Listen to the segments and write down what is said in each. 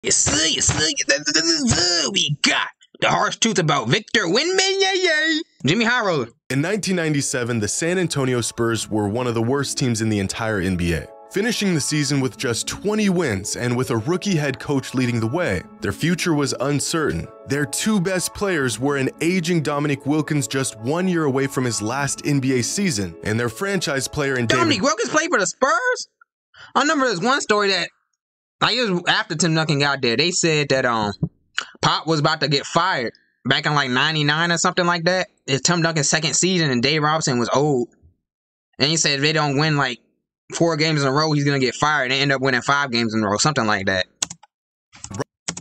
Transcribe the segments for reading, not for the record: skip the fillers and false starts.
We got the harsh truth about Victor Wembanyama. Jimmy High Roller. In 1997, the San Antonio Spurs were one of the worst teams in the entire NBA. Finishing the season with just 20 wins and with a rookie head coach leading the way, their future was uncertain. Their two best players were an aging Dominique Wilkins just 1 year away from his last NBA season, and their franchise player in Dominique Wilkins played for the Spurs? I remember there's one story that, like, it was after Tim Duncan got there, they said that Pop was about to get fired back in like 99 or something like that. It's Tim Duncan's second season and Dave Robinson was old. And he said if they don't win like 4 games in a row, he's going to get fired. And they end up winning 5 games in a row, something like that.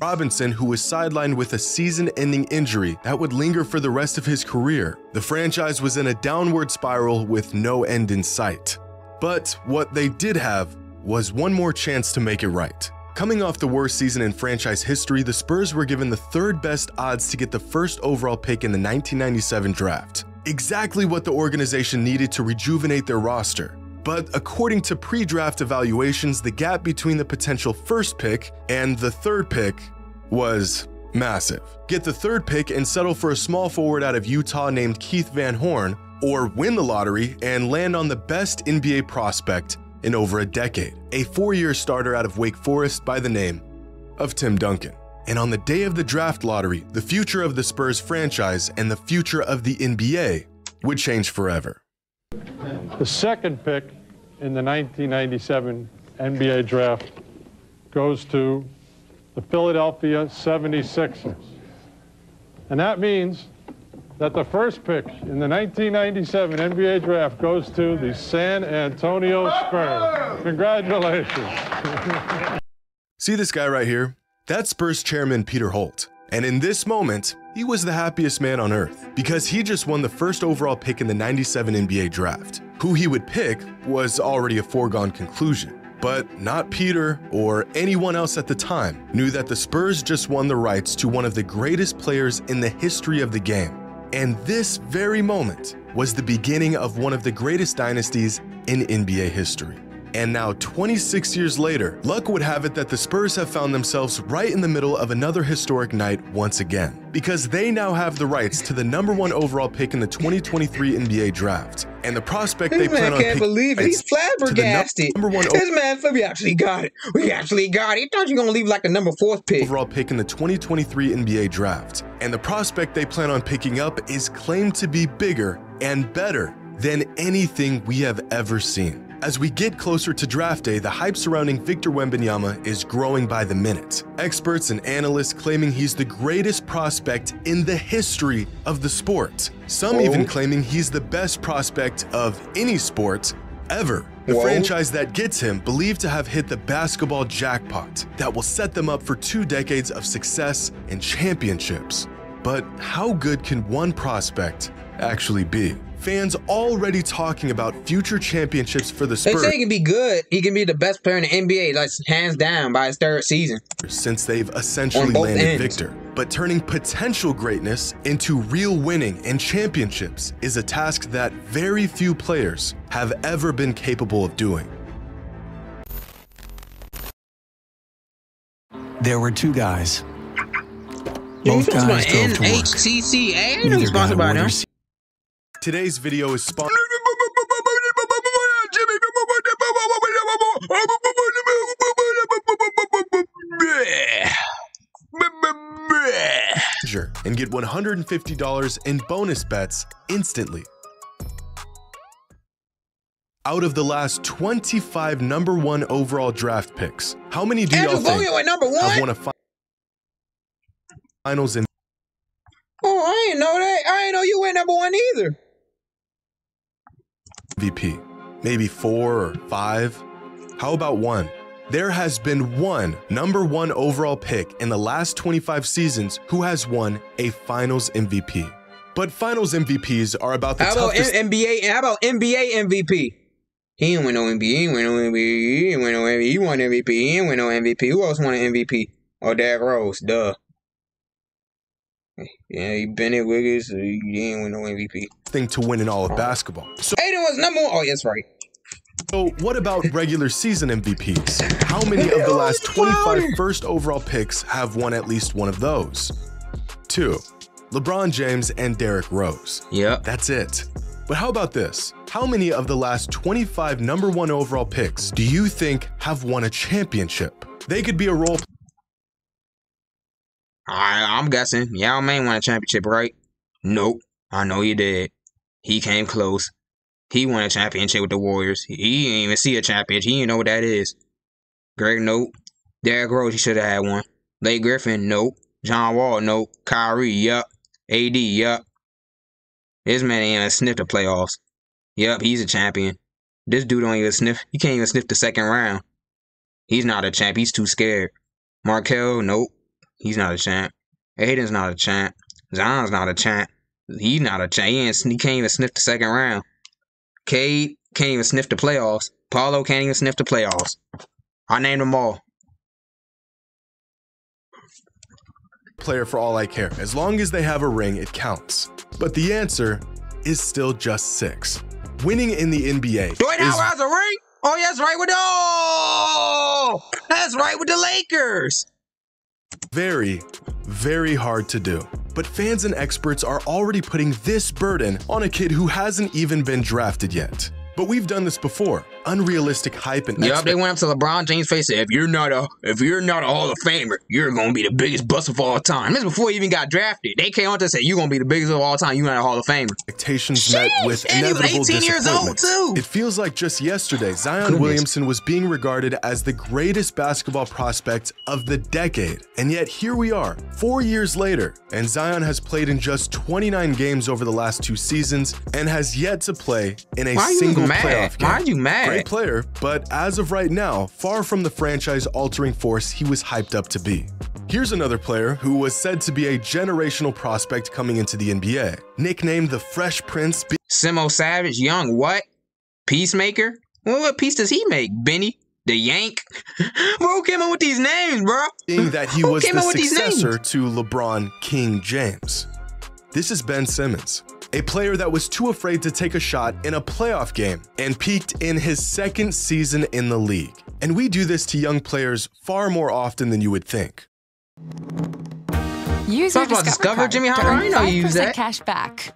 Robinson, who was sidelined with a season-ending injury that would linger for the rest of his career. The franchise was in a downward spiral with no end in sight. But what they did have was one more chance to make it right. Coming off the worst season in franchise history, the Spurs were given the 3rd best odds to get the 1st overall pick in the 1997 draft. Exactly what the organization needed to rejuvenate their roster. But according to pre-draft evaluations, the gap between the potential 1st pick and the 3rd pick was massive. Get the 3rd pick and settle for a small forward out of Utah named Keith Van Horn, or win the lottery and land on the best NBA prospect in over a decade, a 4-year starter out of Wake Forest by the name of Tim Duncan. And on the day of the draft lottery, the future of the Spurs franchise and the future of the NBA would change forever. The 2nd pick in the 1997 NBA draft goes to the Philadelphia 76ers. And that means that the 1st pick in the 1997 NBA draft goes to the San Antonio Spurs. Congratulations. See this guy right here? That's Spurs chairman Peter Holt. And in this moment, he was the happiest man on earth because he just won the 1st overall pick in the 97 NBA draft. Who he would pick was already a foregone conclusion. But not Peter or anyone else at the time knew that the Spurs just won the rights to one of the greatest players in the history of the game. And this very moment was the beginning of one of the greatest dynasties in NBA history. And now 26 years later, luck would have it that the Spurs have found themselves right in the middle of another historic night once again, because they now have the rights to the #1 overall pick in the 2023 NBA draft. And the prospect they plan on picking. Can't believe it. He's flabbergasted. This man, we actually got it. We actually got it. He thought you were going to leave like the number 4th pick. Overall pick in the 2023 NBA draft. And the prospect they plan on picking up is claimed to be bigger and better than anything we have ever seen. As we get closer to draft day, the hype surrounding Victor Wembanyama is growing by the minute. Experts and analysts claiming he's the greatest prospect in the history of the sport. Some even claiming he's the best prospect of any sport ever. The franchise that gets him believed to have hit the basketball jackpot that will set them up for 2 decades of success and championships. But how good can one prospect actually be? Fans already talking about future championships for the Spurs. They say he can be good. He can be the best player in the NBA, like hands down, by his 3rd season. Since they've essentially landed Victor. But turning potential greatness into real winning and championships is a task that very few players have ever been capable of doing. There were 2 guys. Both guys drove to work. NHTCA. I ain't know sponsored by them. Today's video is sponsored. And get $150 in bonus bets instantly. Out of the last 25 #1 overall draft picks, how many do y'all think have won a finals in? Oh, I didn't know that. I didn't know you went #1 either. MVP? Maybe 4 or 5? How about 1? There has been one #1 overall pick in the last 25 seasons who has won a Finals MVP. But Finals MVPs are about the toughest. NBA? How about NBA MVP? He didn't win no MVP. He didn't win no MVP. He didn't win no MVP. He won MVP. He didn't win no MVP. Who else won an MVP? Oh, Derrick Rose. Duh. Yeah, he Bennett Wiggins. He didn't win no MVP. Thing to win in all of basketball. So Aiden was #1. Oh, yes, right. So what about regular season MVPs? How many of the last 25 first overall picks have won at least one of those? 2. LeBron James and Derrick Rose. Yep. That's it. But how about this? How many of the last 25 #1 overall picks do you think have won a championship? They could be a role. I'm guessing Yao Ming won a championship, right? Nope. I know he did. He came close. He won a championship with the Warriors. He didn't even see a championship. He didn't know what that is. Greg, nope. Derrick Rose, he should have had one. Blake Griffin, nope. John Wall, nope. Kyrie, yup. AD, yup. This man ain't even sniffed the playoffs. Yup, he's a champion. This dude don't even sniff. He can't even sniff the second round. He's not a champ. He's too scared. Markel, nope. He's not a champ. Aiden's not a champ. Zion's not a champ. He's not a champ. He can't even sniff the second round. Cade can't even sniff the playoffs. Paulo can't even sniff the playoffs. I named them all. Player for all I care. As long as they have a ring, it counts. But the answer is still just 6. Winning in the NBA. Dwight Howard has a ring? Oh, yeah, that's right with that's right with the Lakers. Very, very hard to do. But fans and experts are already putting this burden on a kid who hasn't even been drafted yet. But we've done this before. Unrealistic hype and Yup, they went up to LeBron James' face and said, if you're not a Hall of Famer, you're gonna be the biggest bust of all time. This is before he even got drafted. They came on to say you're gonna be the biggest of all time. You're not a Hall of Famer. Expectations met with inevitable he was 18 years old too. It feels like just yesterday, Zion Williamson was being regarded as the greatest basketball prospect of the decade. And yet here we are, 4 years later, and Zion has played in just 29 games over the last 2 seasons and has yet to play in a single playoff game. Why are you mad? Great player, but as of right now, far from the franchise-altering force he was hyped up to be. Here's another player who was said to be a generational prospect coming into the NBA. Nicknamed the Fresh Prince. Simo Savage, Young, what? Peacemaker? Well, what piece does he make? Benny? The Yank? Who came up with these names, bro? Being that he was the successor to LeBron King James. This is Ben Simmons, a player that was too afraid to take a shot in a playoff game and peaked in his 2nd season in the league. And we do this to young players far more often than you would think. Use your Discover Jimmy Howard. I know you use that. Cash back.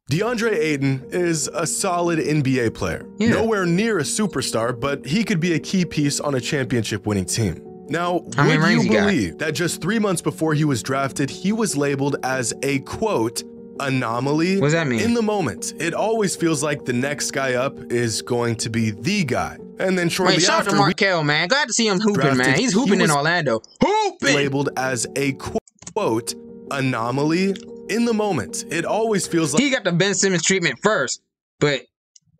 DeAndre Ayton is a solid NBA player. Yeah. Nowhere near a superstar, but he could be a key piece on a championship-winning team. Now, would you believe that just 3 months before he was drafted, he was labeled as a, quote, anomaly? What does that mean? In the moment, it always feels like the next guy up is going to be the guy. And then shortly shout out after, to Markel, man. Glad to see him hooping, man. He's hooping in Orlando. Hooping! Labeled as a, quote, anomaly. In the moment, it always feels like he got the Ben Simmons treatment first, but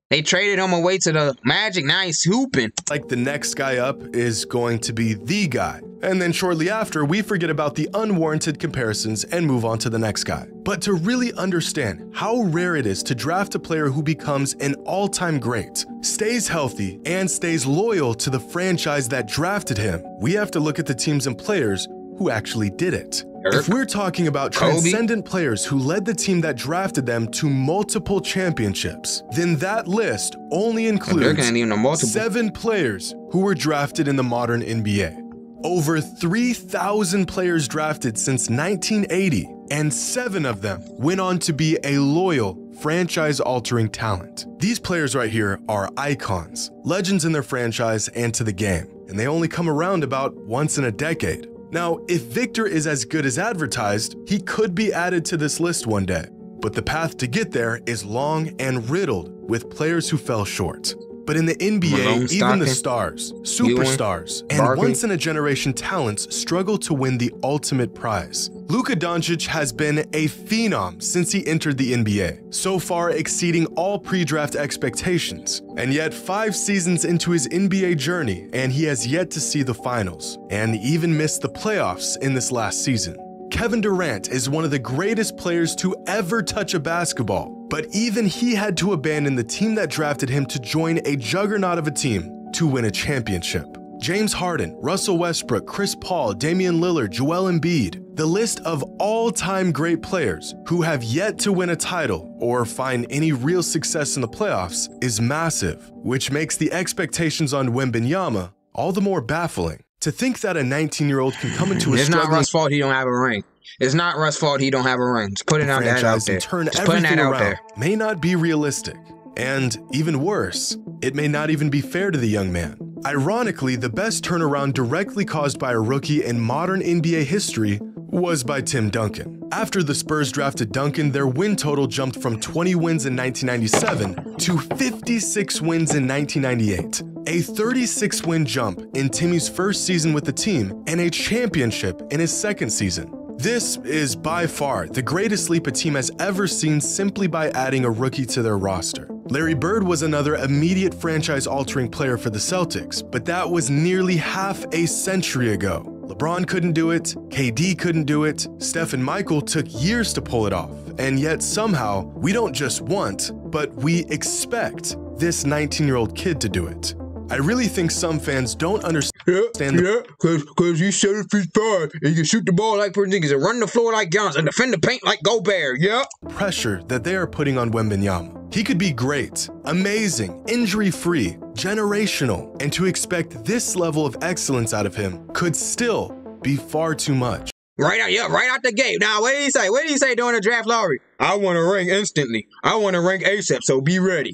they traded him away to the Magic. Now he's hooping. Like the next guy up is going to be the guy. And then shortly after, we forget about the unwarranted comparisons and move on to the next guy. But to really understand how rare it is to draft a player who becomes an all-time great, stays healthy, and stays loyal to the franchise that drafted him, we have to look at the teams and players who actually did it. If we're talking about transcendent players who led the team that drafted them to multiple championships, then that list only includes 7 players who were drafted in the modern NBA. Over 3,000 players drafted since 1980, and 7 of them went on to be a loyal, franchise-altering talent. These players right here are icons, legends in their franchise and to the game, and they only come around about once in a decade. Now, if Victor is as good as advertised, he could be added to this list one day, but the path to get there is long and riddled with players who fell short. But in the NBA, even the stars, superstars, and once-in-a-generation talents struggle to win the ultimate prize. Luka Doncic has been a phenom since he entered the NBA, so far exceeding all pre-draft expectations. And yet 5 seasons into his NBA journey, and he has yet to see the finals, and even missed the playoffs in this last season. Kevin Durant is one of the greatest players to ever touch a basketball, but even he had to abandon the team that drafted him to join a juggernaut of a team to win a championship. James Harden, Russell Westbrook, Chris Paul, Damian Lillard, Joel Embiid. The list of all-time great players who have yet to win a title or find any real success in the playoffs is massive, which makes the expectations on Wembanyama all the more baffling. To think that a 19-year-old can come into a It's not struggling Russ' fault he don't have a ring. It's not Russ' fault he don't have a ring. Just putting that out franchise there. and turn Just putting everything that out around there. may not be realistic. And even worse, it may not even be fair to the young man. Ironically, the best turnaround directly caused by a rookie in modern NBA history was by Tim Duncan. After the Spurs drafted Duncan, their win total jumped from 20 wins in 1997 to 56 wins in 1998. A 36-win jump in Timmy's first season with the team and a championship in his second season. This is by far the greatest leap a team has ever seen simply by adding a rookie to their roster. Larry Bird was another immediate franchise-altering player for the Celtics, but that was nearly half a century ago. LeBron couldn't do it, KD couldn't do it, Steph and Michael took years to pull it off, and yet somehow we don't just want, but we expect this 19-year-old kid to do it. I really think some fans don't understand because you 7'5" and you can shoot the ball like Porzingis and run the floor like Giannis and defend the paint like Gobert, pressure that they are putting on Wembanyama. He could be great, amazing, injury-free, generational, and to expect this level of excellence out of him could still be far too much. Right out the gate. Now, what did he say? What did he say during the draft lottery? I want a ring instantly. I want a ring ASAP, so be ready.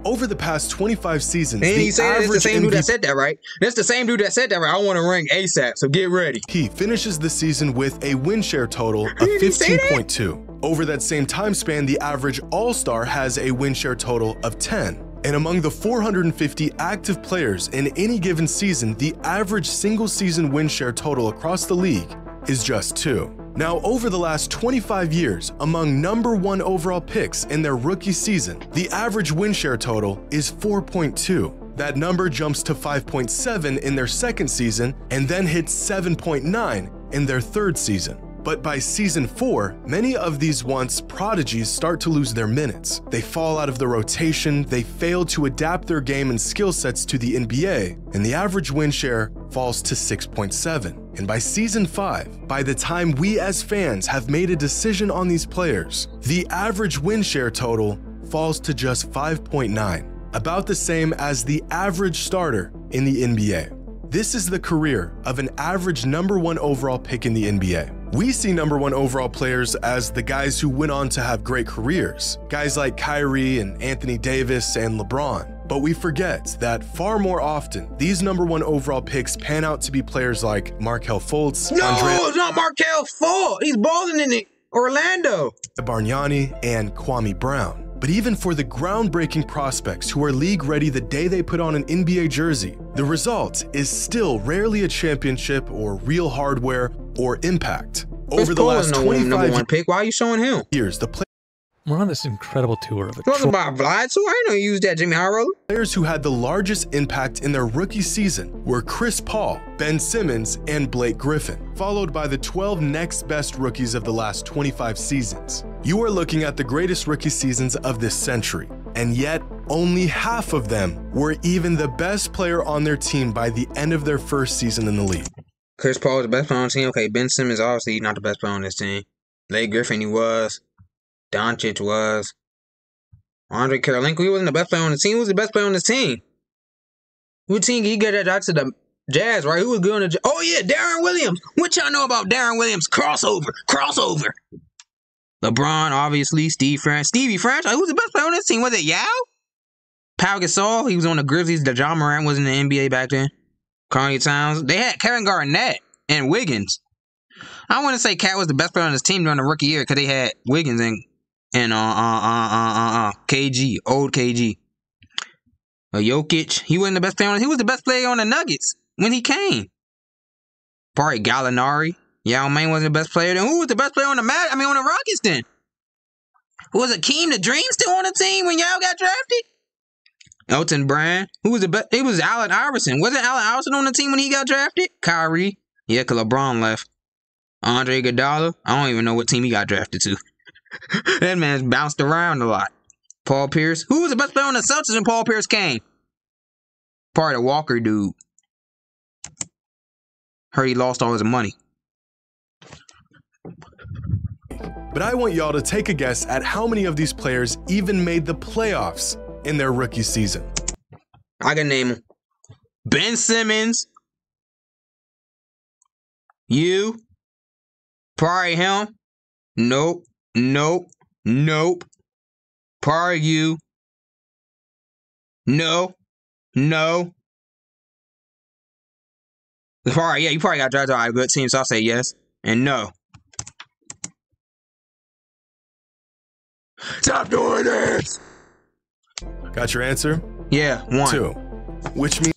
Over the past 25 seasons, and he said it's the same dude that said that, right? That's the same dude that said that, right? I want a ring ASAP, so get ready. He finishes the season with a win share total of 15.2. Over that same time span, the average All-Star has a win share total of 10. And among the 450 active players in any given season, the average single-season win share total across the league is just 2. Now, over the last 25 years, among #1 overall picks in their rookie season, the average win share total is 4.2. That number jumps to 5.7 in their second season and then hits 7.9 in their third season. But by season 4, many of these once prodigies start to lose their minutes. They fall out of the rotation, they fail to adapt their game and skill sets to the NBA, and the average win share falls to 6.7. And by season 5, by the time we as fans have made a decision on these players, the average win share total falls to just 5.9, about the same as the average starter in the NBA. This is the career of an average #1 overall pick in the NBA. We see #1 overall players as the guys who went on to have great careers, guys like Kyrie and Anthony Davis and LeBron. But we forget that far more often, these #1 overall picks pan out to be players like Markelle Fultz, it's not Markelle Fultz. He's balling in Orlando. Bargnani, and Kwame Brown. But even for the groundbreaking prospects who are league-ready the day they put on an NBA jersey, the result is still rarely a championship or real hardware or impact. Over the last 25 pick, why are you showing him? years, the We're on this incredible tour of Talking about Vlad, so I know you use that Jimmy Howard. players who had the largest impact in their rookie season were Chris Paul, Ben Simmons, and Blake Griffin, followed by the 12 next best rookies of the last 25 seasons. You are looking at the greatest rookie seasons of this century, and yet only half of them were even the best player on their team by the end of their first season in the league. Chris Paul was the best player on the team. Okay, Ben Simmons obviously not the best player on this team. Blake Griffin, he was. Doncic was. Andre Karolinko, he wasn't the best player on the team. Who was the best player on the team? Who team he got that to the Jazz, right? Who was good on the Oh, yeah, Darren Williams. What y'all know about Darren Williams? Crossover. LeBron, obviously. Stevie Franchise. Who was the best player on this team? Was it Yao? Pau Gasol. He was on the Grizzlies. John Morant was in the NBA back then. Connie Towns. They had Kevin Garnett and Wiggins. I want to say Cat was the best player on his team during the rookie year because they had Wiggins and KG, old KG. Jokic, he wasn't the best player on. He was the best player on the Nuggets when he came. Probably Gallinari. Yao Ming wasn't the best player. Then who was the best player on the on the Rockets then? Was Akeem the Dream still on the team when Yao got drafted? Elton Brand. Who was the best? It was Allen Iverson. Wasn't Allen Iverson on the team when he got drafted? Kyrie. Yeah, because LeBron left. Andre Iguodala. I don't even know what team he got drafted to. That man's bounced around a lot. Paul Pierce. Who was the best player on the Celtics when Paul Pierce came? Part of the Walker dude. Heard he lost all his money. But I want y'all to take a guess at how many of these players even made the playoffs in their rookie season. I can name them. Ben Simmons. You. Probably him. Nope. Nope. Nope. Probably you. No. No. Probably, yeah, you probably got drafted by a good team, so I'll say yes and no. Stop doing this! Got your answer? Yeah, 1. 2. Which means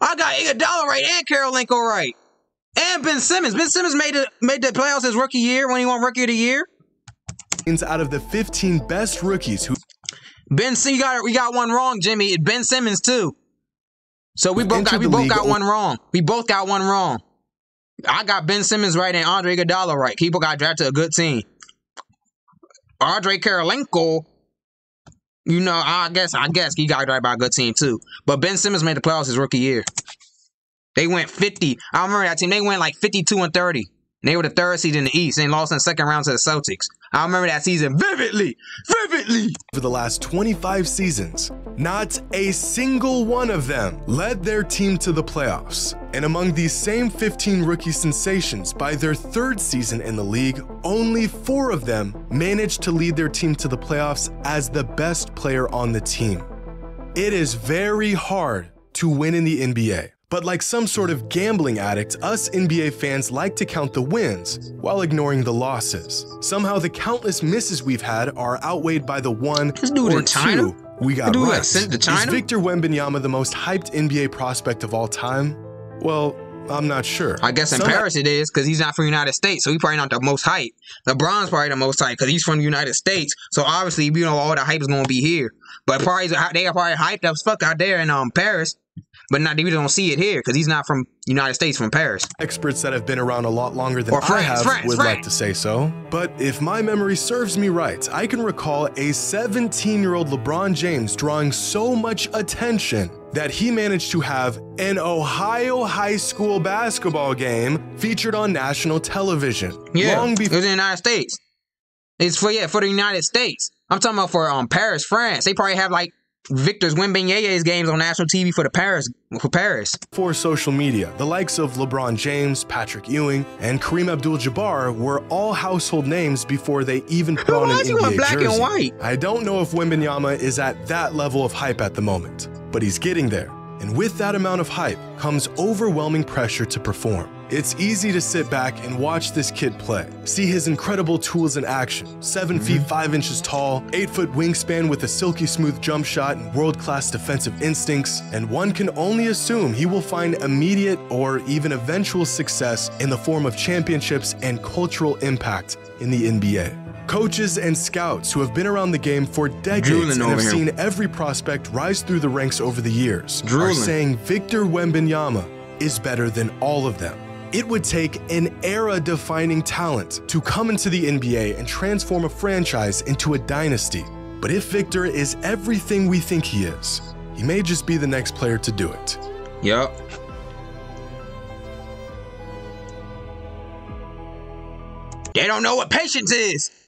I got Iguodala right and Karolinko right. And Ben Simmons. Ben Simmons made the playoffs his rookie year when he won Rookie of the Year. out of the 15 best rookies who Ben Simmons, we got one wrong, Jimmy. Ben Simmons too. So we both got one wrong. We both got one wrong. I got Ben Simmons right and Andre Iguodala right. People got drafted to a good team. Andre Karolinko, you know, I guess he got drafted by a good team too. But Ben Simmons made the playoffs his rookie year. They went 50. I remember that team. They went like 52-30. And they were the 3rd seed in the East and lost in the 2nd round to the Celtics. I remember that season vividly. For the last 25 seasons, not a single one of them led their team to the playoffs. And among these same 15 rookie sensations, by their 3rd season in the league, only 4 of them managed to lead their team to the playoffs as the best player on the team. It is very hard to win in the NBA. But like some sort of gambling addict, us NBA fans like to count the wins while ignoring the losses. Somehow the countless misses we've had are outweighed by the 1 or 2 we got right. Is Victor Wembanyama the most hyped NBA prospect of all time? Well, I'm not sure. I guess in Paris it is, because he's not from the United States, so he's probably not the most hyped. LeBron's probably the most hyped because he's from the United States, so obviously, you know, all the hype is going to be here. But they are probably hyped as fuck out there in Paris. But we don't see it here because he's not from United States, from Paris. Experts that have been around a lot longer than I have would like to say so. But if my memory serves me right, I can recall a 17-year-old LeBron James drawing so much attention that he managed to have an Ohio high school basketball game featured on national television. Yeah, it was in the United States. It's for the United States. I'm talking about for Paris, France. They probably have like Victor's Wembanyama's games on national TV for Paris. For social media, the likes of LeBron James, Patrick Ewing, and Kareem Abdul-Jabbar were all household names before they even put on an NBA black jersey. And white? I don't know if Wembanyama is at that level of hype at the moment, but he's getting there. And with that amount of hype comes overwhelming pressure to perform. It's easy to sit back and watch this kid play, see his incredible tools in action, 7 feet 5 inches tall, 8-foot wingspan with a silky smooth jump shot and world-class defensive instincts, and one can only assume he will find immediate or even eventual success in the form of championships and cultural impact in the NBA. Coaches and scouts who have been around the game for decades and have seen every prospect rise through the ranks over the years are saying Victor Wembanyama is better than all of them. It would take an era-defining talent to come into the NBA and transform a franchise into a dynasty. But if Victor is everything we think he is, he may just be the next player to do it. Yup. They don't know what patience is.